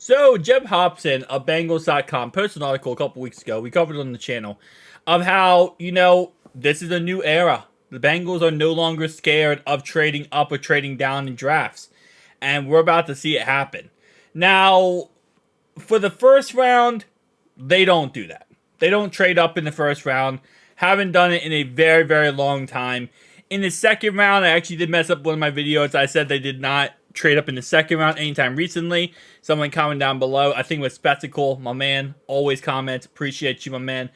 So, Jeb Hobson of Bengals.com posted an article a couple weeks ago. We covered it on the channel of how, this is a new era. The Bengals are no longer scared of trading up or trading down in drafts. And we're about to see it happen. Now, for the first round, they don't do that. They don't trade up in the first round. Haven't done it in a very, very long time. In the second round, I actually did mess up one of my videos. I said they did not trade up in the second round anytime recently. Someone comment down below. I think it was Spectacle, my man. Always comments. Appreciate you, my man.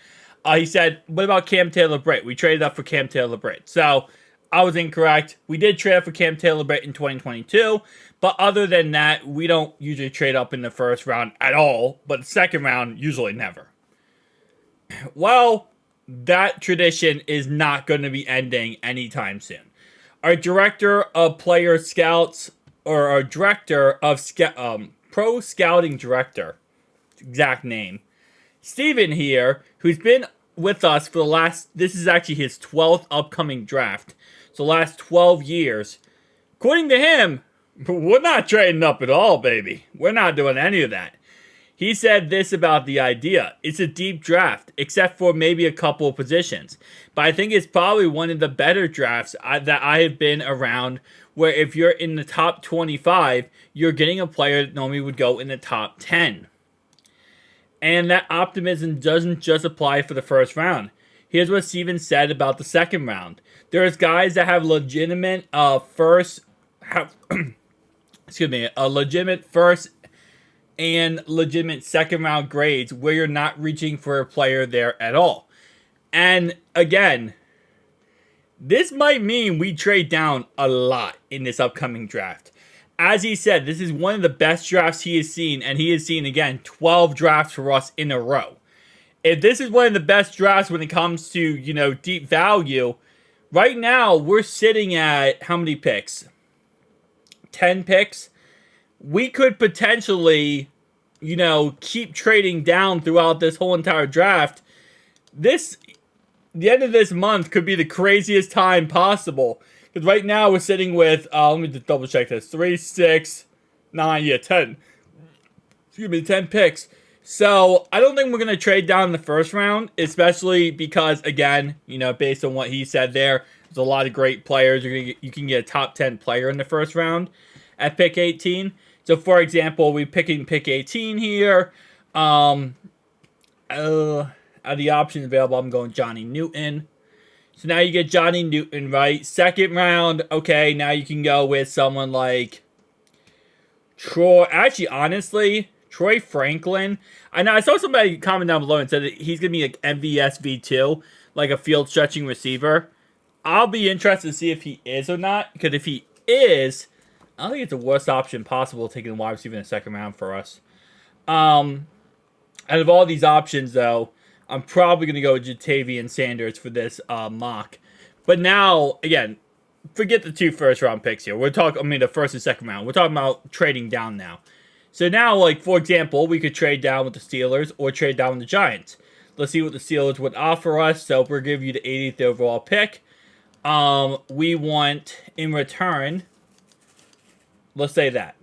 He said, what about Cam Taylor-Britt? We traded up for Cam Taylor-Britt. So, I was incorrect. We did trade up for Cam Taylor-Britt in 2022. But other than that, we don't usually trade up in the first round at all. But the second round, usually never. Well, that tradition is not going to be ending anytime soon. Our director of player scouts, or our director of pro scouting director, exact name, Steven here, who's been with us for this is actually his 12th upcoming draft. So last 12 years. According to him, we're not trading up at all, baby. We're not doing any of that. He said this about the idea. It's a deep draft, except for maybe a couple of positions. But I think it's probably one of the better drafts that I have been around, where if you're in the top 25, you're getting a player that normally would go in the top 10. And that optimism doesn't just apply for the first round. Here's what Steven said about the second round. There's guys that have legitimate first and legitimate second round grades where you're not reaching for a player there at all. And again, this might mean we trade down a lot in this upcoming draft. As he said, this is one of the best drafts he has seen, and he has seen, again, 12 drafts for us in a row. If this is one of the best drafts when it comes to, deep value, right now we're sitting at how many picks? 10 picks? We could potentially, keep trading down throughout this whole entire draft. The end of this month could be the craziest time possible. Because right now we're sitting with, let me just double check this, 3, 6, 9, 10. 10 picks. So, I don't think we're going to trade down in the first round, especially because, again, based on what he said there's a lot of great players. You can get a top 10 player in the first round at pick 18. So, for example, we're picking pick 18 here. Of the options available, I'm going Johnny Newton. So now you get Johnny Newton, right? Second round, okay, now you can go with someone like Troy. Actually, honestly, Troy Franklin. I know I saw somebody comment down below and said that he's going to be like MVS V2, like a field stretching receiver. I'll be interested to see if he is or not, because if he is, I don't think it's the worst option possible taking wide receiver in the second round for us. Out of all these options, though, I'm probably going to go with Jatavian Sanders for this mock. But now, again, forget the 2 first-round picks here. The first and second round. We're talking about trading down now. So now, like, for example, we could trade down with the Steelers or trade down with the Giants. Let's see what the Steelers would offer us. So we'll give you the 80th overall pick. We want, in return, let's say that.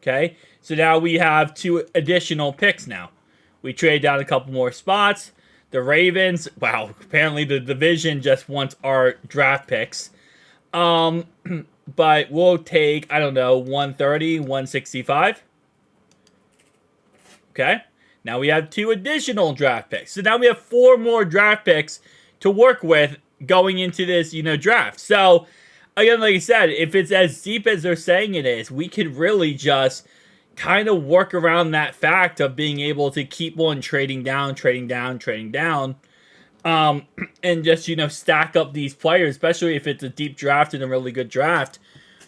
Okay? So now we have 2 additional picks now. We trade down a couple more spots. The Ravens, wow, apparently the division just wants our draft picks. But we'll take, 130, 165. Okay. Now we have 2 additional draft picks. So now we have 4 more draft picks to work with going into this, draft. So, again, like I said, if it's as deep as they're saying it is, we could really just kind of work around that fact of being able to keep on trading down, and just, stack up these players, especially if it's a deep draft and a really good draft.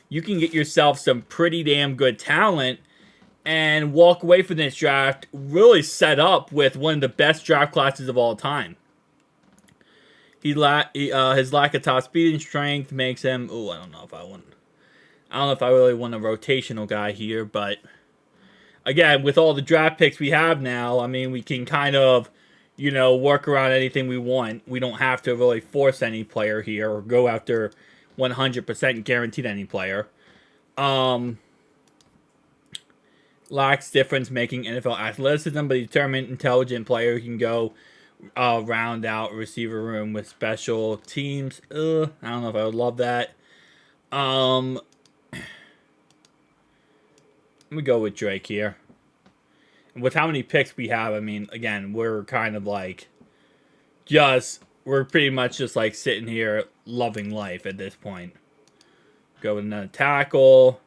You can get yourself some pretty damn good talent and walk away from this draft really set up with one of the best draft classes of all time. His lack of top speed and strength makes him, I don't know if I really want a rotational guy here, but again, with all the draft picks we have now, we can kind of, work around anything we want. We don't have to really force any player here or go after 100% guaranteed any player. lacks difference-making NFL athleticism, but a determined, intelligent player who can go round out receiver room with special teams. I don't know if I would love that. I'm gonna go with Drake here. And with how many picks we have, I mean, again, we're kind of like we're pretty much just like sitting here loving life at this point. Go with another tackle.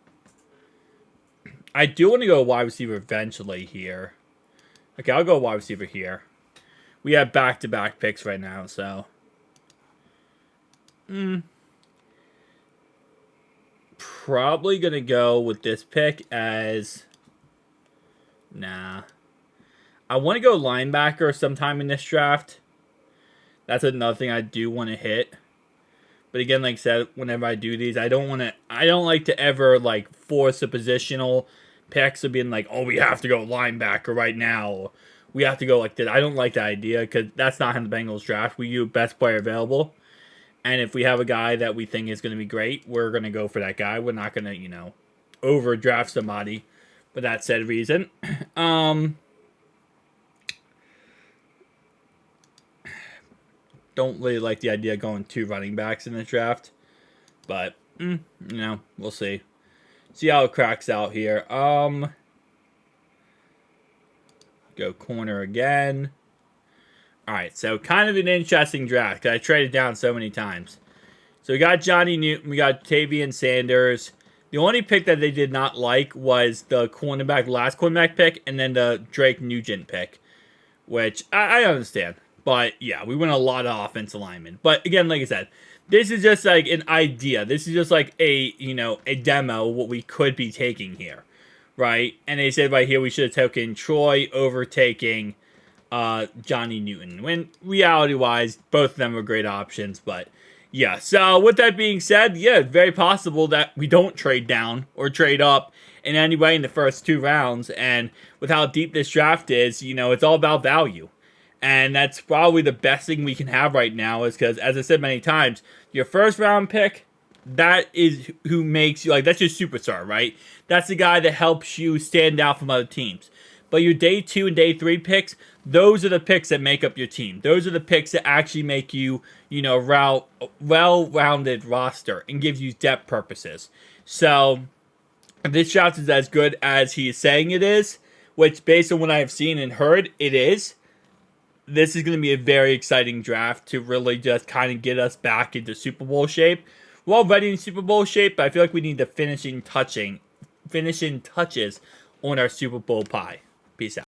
I do want to go wide receiver eventually here. Okay, I'll go wide receiver here. We have back-to-back picks right now, so. Probably going to go with this pick as. Nah. I want to go linebacker sometime in this draft. That's another thing I do want to hit. But again, like I said, whenever I do these, I don't like to ever like force a positional picks of being like, oh, we have to go linebacker right now. Or we have to go like this. I don't like that idea because that's not how the Bengals draft. We do best player available. And if we have a guy that we think is going to be great, we're going to go for that guy. We're not going to, overdraft somebody for that said reason. Don't really like the idea of going 2 running backs in the draft. But, we'll see. See how it cracks out here. Go corner again. Alright, so kind of an interesting draft. I traded down so many times. So we got Johnny Newton. We got Tavian Sanders. The only pick that they did not like was the last cornerback pick, and then the Drake Nugent pick. Which, I understand. But, yeah, we went a lot of offensive linemen. But, again, like I said, this is just like an idea. This is just like a demo of what we could be taking here. Right? And they said right here we should have taken Troy overtaking Johnny Newton. When reality-wise, both of them are great options. But, yeah. So, with that being said, yeah, it's very possible that we don't trade down or trade up in any way in the first 2 rounds. And with how deep this draft is, it's all about value. And that's probably the best thing we can have right now is because, as I said many times, your first round pick, that is who makes you, that's your superstar, right? That's the guy that helps you stand out from other teams. But your day 2 and day 3 picks, those are the picks that make up your team. Those are the picks that actually make you, well-rounded roster and gives you depth purposes. So, if this draft is as good as he is saying it is, which based on what I have seen and heard, it is. This is going to be a very exciting draft to really just kind of get us back into Super Bowl shape. We're already in Super Bowl shape, but I feel like we need the finishing touches on our Super Bowl pie. Peace out.